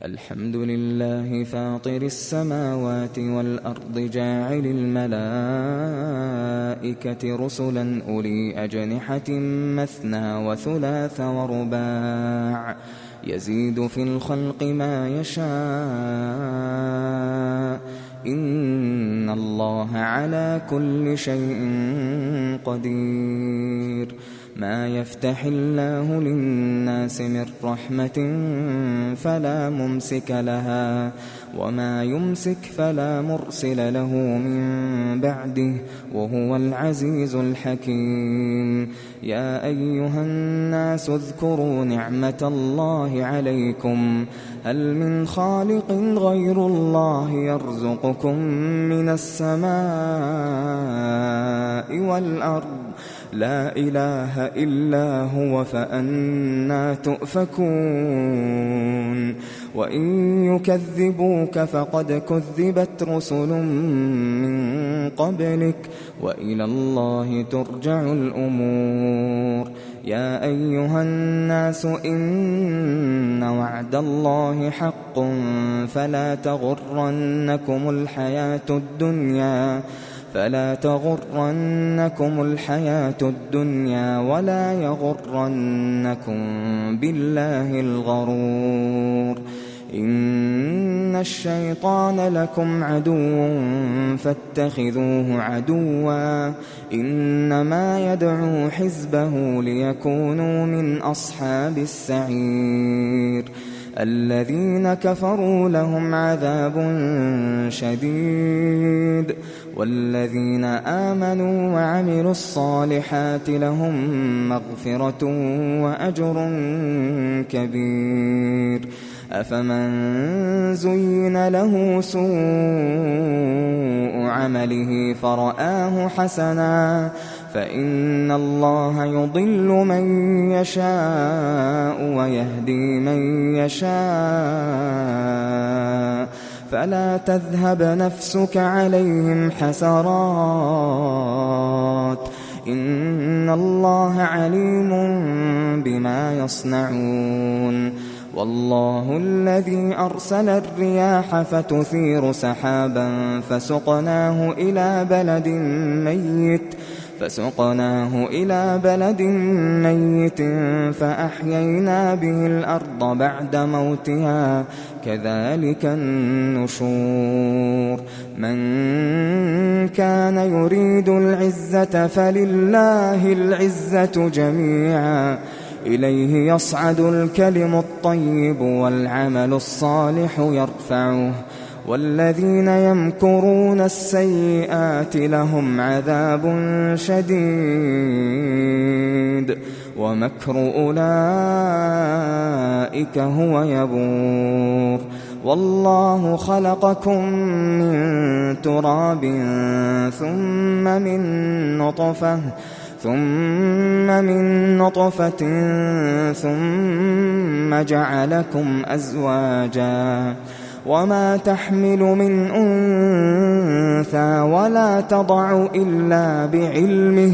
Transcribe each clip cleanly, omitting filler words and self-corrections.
الحمد لله فاطر السماوات والأرض جاعل الملائكة رسلا أولي أجنحة مثنى وثلاث ورباع يزيد في الخلق ما يشاء إن الله على كل شيء قدير. ما يفتح الله للناس من رحمة فلا ممسك لها وما يمسك فلا مرسل له من بعده وهو العزيز الحكيم. يا أيها الناس اذكروا نعمة الله عليكم هل من خالق غير الله يرزقكم من السماء والأرض لا إله إلا هو فأنى تؤفكون. وإن يكذبوك فقد كذبت رسل من قبلك وإلى الله ترجع الأمور. يا أيها الناس إن وعد الله حق فلا تغرنكم الحياة الدنيا ولا يغرنكم بالله الغرور. إن الشيطان لكم عدو فاتخذوه عدوا إنما يدعو حزبه ليكونوا من أصحاب السعير. الذين كفروا لهم عذاب شديد والذين آمنوا وعملوا الصالحات لهم مغفرة وأجر كبير. أفمن زين له سوء عمله فرآه حسنا فإن الله يضل من يشاء ويهدي من يشاء فلا تذهب نفسك عليهم حسرات إن الله عليم بما يصنعون. والله الذي أرسل الرياح فتثير سحابا فسقناه إلى بلد ميت فأحيينا به الأرض بعد موتها كذلك النشور. من كان يريد العزة فلله العزة جميعا إليه يصعد الكلم الطيب والعمل الصالح يرفعه والذين يمكرون السيئات لهم عذاب شديد ومكر أولئك هو يبور. والله خلقكم من تراب ثم من نطفة ثم جعلكم أزواجا وما تحمل من أنثى ولا تضع إلا بعلمه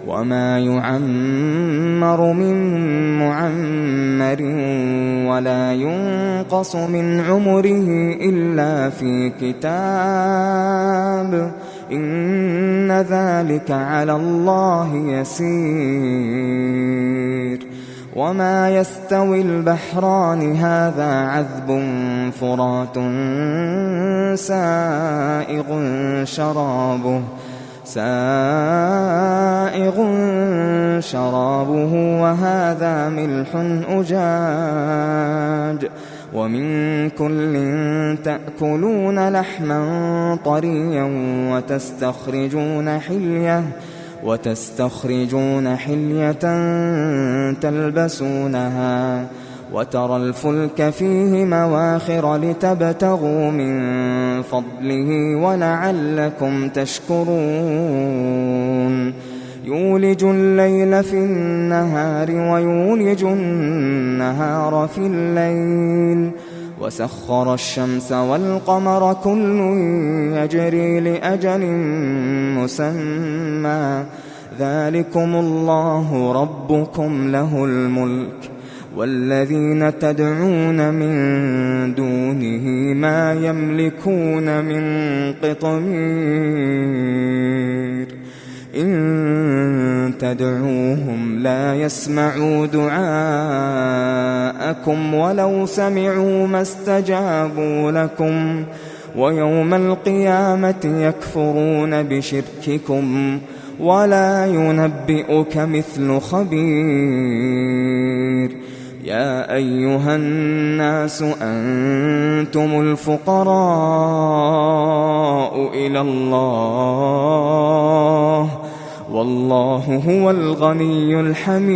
وما يعمر من معمر ولا ينقص من عمره إلا في كتاب إن ذلك على الله يسير. وما يستوي البحران هذا عذب فرات سائغ شرابه وهذا ملح أجاج ومن كل تأكلون لحما طريا وتستخرجون حلية تلبسونها وترى الفلك فيه مواخر لتبتغوا من فضله ولعلكم تشكرون. يولج الليل في النهار ويولج النهار في الليل وسخر الشمس والقمر كل يجري لأجل مسمى ذلكم الله ربكم له الملك والذين تدعون من دونه ما يملكون من قطمير إن تدعوهم لا يسمعوا دعاءكم ولو سمعوا ما استجابوا لكم ويوم القيامة يكفرون بشرككم ولا ينبئك مثل خبير يا أيها الناس أنتم الفقراء إلى الله والله هو الغني الحميد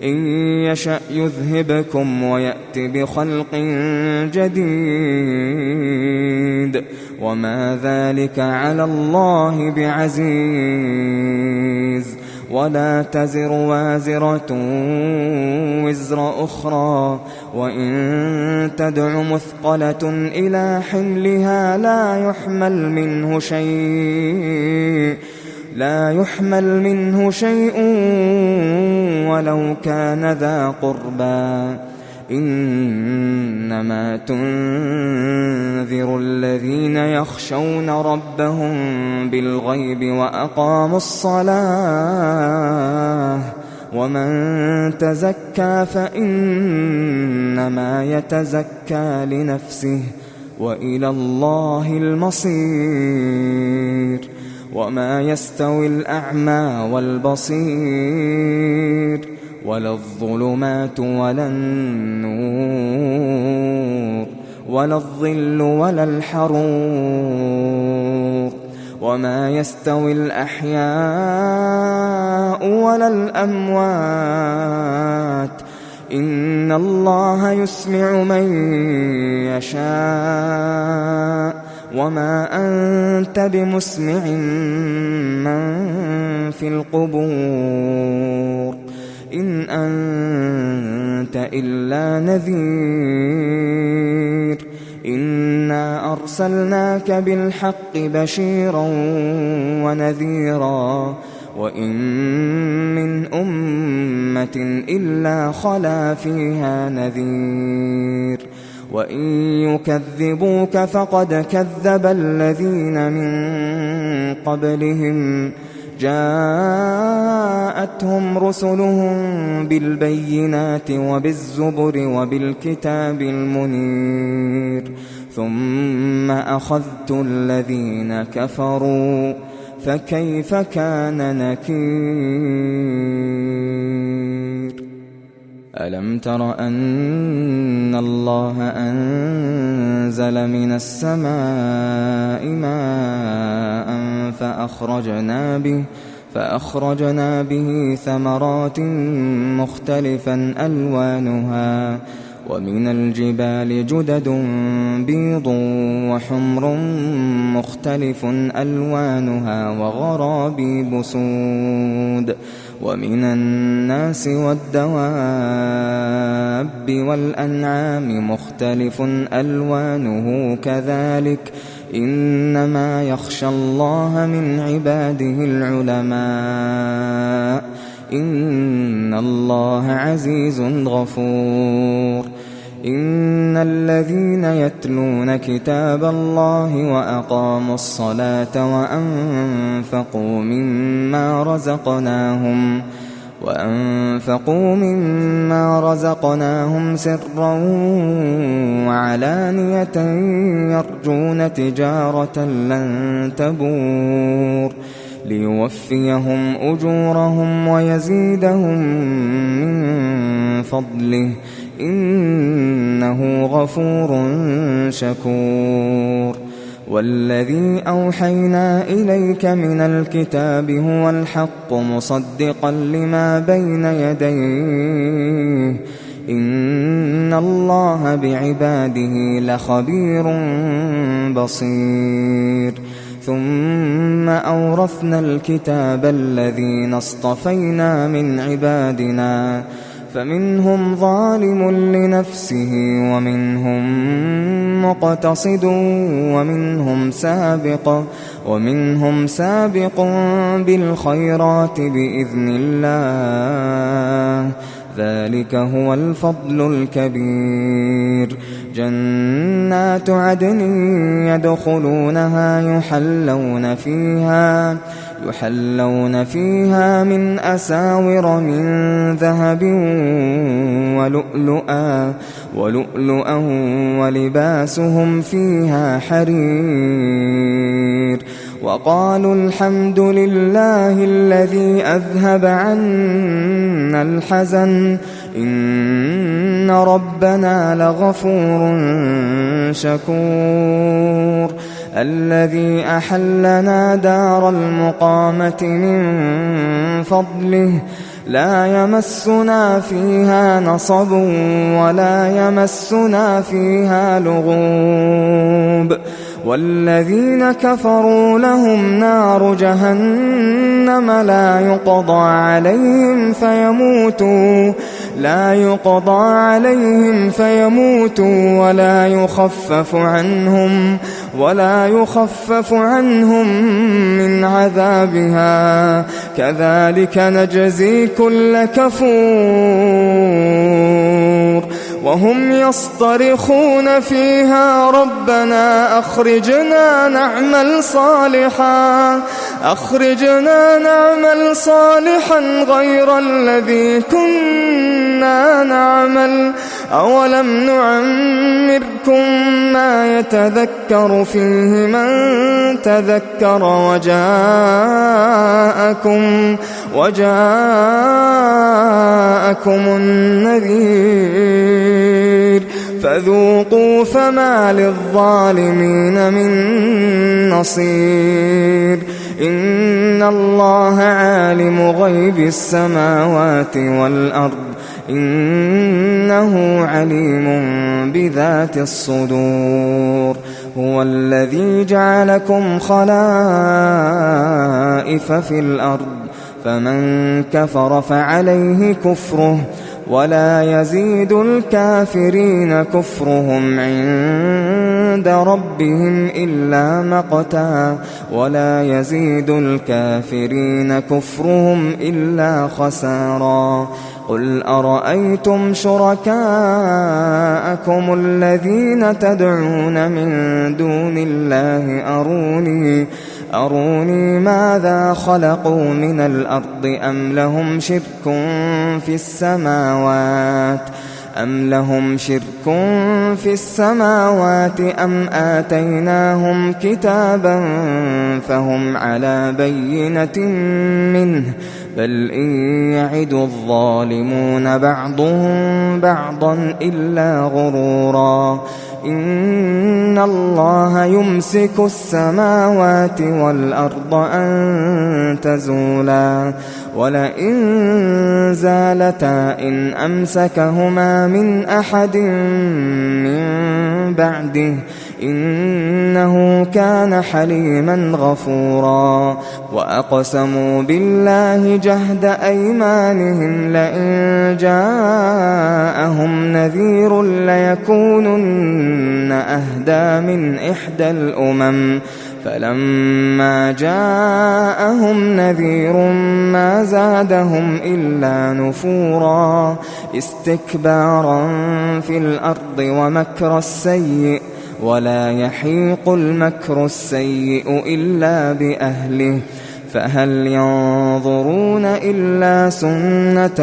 إن يشأ يذهبكم ويأت بخلق جديد وما ذلك على الله بعزيز ولا تزر وازرة وزر أخرى وإن تدع مثقلة إلى حملها لا يحمل منه شيء ولو كان ذا قربى إنما تنذر الذين يخشون ربهم بالغيب وأقاموا الصلاة ومن تزكى فإنما يتزكى لنفسه وإلى الله المصير وما يستوي الأعمى والبصير ولا الظلمات ولا النور ولا الظل ولا الحرور وما يستوي الأحياء ولا الأموات إن الله يسمع من يشاء وما أنت بمسمع من في القبور إن أنت إلا نذير إنا أرسلناك بالحق بشيرا ونذيرا وإن من أمة إلا خلا فيها نذير وإن يكذبوك فقد كذب الذين من قبلهم جاءتهم رسلهم بالبينات وبالزبر وبالكتاب المنير ثم أخذت الذين كفروا فكيف كان نكير ألم تر أن الله أنزل من السماء ماء فأخرجنا به ثمرات مختلفا ألوانها ومن الجبال جدد بيض وحمر مختلف ألوانها وغرابيب سود ومن الناس والدواب والأنعام مختلف ألوانه كذلك إنما يخشى الله من عباده العلماء إن الله عزيز غفور إن الذين يتلون كتاب الله وأقاموا الصلاة وأنفقوا مما رزقناهم سرا وعلانية يرجون تجارة لن تبور ليوفيهم أجورهم ويزيدهم من فضله إنه غفور شكور والذي أوحينا إليك من الكتاب هو الحق مصدقا لما بين يديه إن الله بعباده لخبير بصير ثم أورثنا الكتاب الذين اصطفينا من عبادنا فمنهم ظالم لنفسه ومنهم مقتصد ومنهم سابق بالخيرات بإذن الله، ذلك هو الفضل الكبير. جنات عدن يدخلونها يحلون فيها من أساور من ذهب ولؤلؤا ولباسهم فيها حرير. وقالوا الحمد لله الذي أذهب عنا الحزن إن ربنا لغفور شكور. الذي أحلنا دار المقامة من فضله لا يمسنا فيها نصب ولا يمسنا فيها لغوب. والذين كفروا لهم نار جهنم لا يقضى عليهم فيموتوا ولا يخفف عنهم من عذابها، كذلك نجزي كل كفور. وهم يصطرخون فيها ربنا أخرجنا نعمل صالحا غير الذي كنا نعمل، أولم نعمركم ما يتذكر فيه من تذكر وجاءكم النذير، فذوقوا فما للظالمين من نصير. إن الله عالم غيب السماوات والأرض إنه عليم بذات الصدور. هو الذي جعلكم خلائف في الأرض، فمن كفر فعليه كفره ولا يزيد الكافرين كفرهم عند ربهم إلا مقتا ولا يزيد الكافرين كفرهم إلا خسارا. قل أرأيتم شركاءكم الذين تدعون من دون الله أروني ماذا خلقوا من الأرض أم لهم شرك في السماوات أم آتيناهم كتابا فهم على بينة منه بل إن يعد الظالمون بعضهم بعضا إلا غرورا. إن الله يمسك السماوات والأرض أن تزولا ولئن زالتا إن أمسكهما من أحد من بعده إنه كان حليما غفورا. وأقسموا بالله جهد أيمانهم لئن جاءهم نذير ليكونن أهدى من إحدى الأمم فلما جاءهم نذير ما زادهم إلا نفورا استكبارا في الأرض ومكر السيء ولا يحيق المكر السيء إلا بأهله فهل ينظرون إلا سنة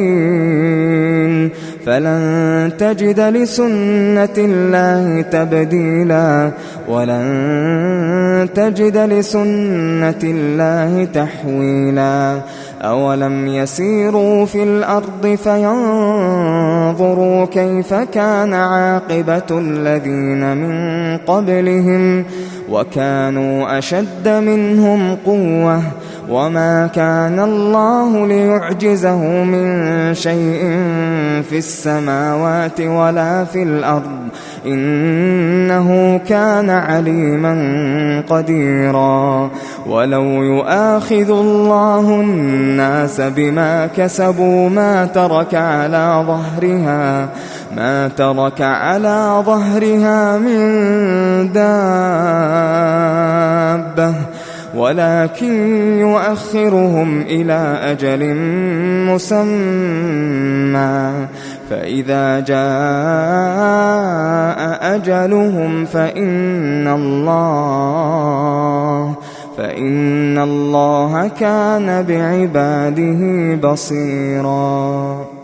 الأولين فلن تجد لسنة الله تبديلا ولن تجد لسنة الله تحويلا. أولم يسيروا في الأرض فينظروا كيف كان عاقبة الذين من قبلهم وكانوا أشد منهم قوة وما كان الله ليعجزه من شيء في السماوات ولا في الأرض إنه كان عليما قديرا ولو يؤاخذ الله الناس بما كسبوا ما ترك على ظهرها من دابة ولكن يؤخرهم إلى أجل مسمى فإذا جاء أجلهم فإن الله كان بعباده بصيرا.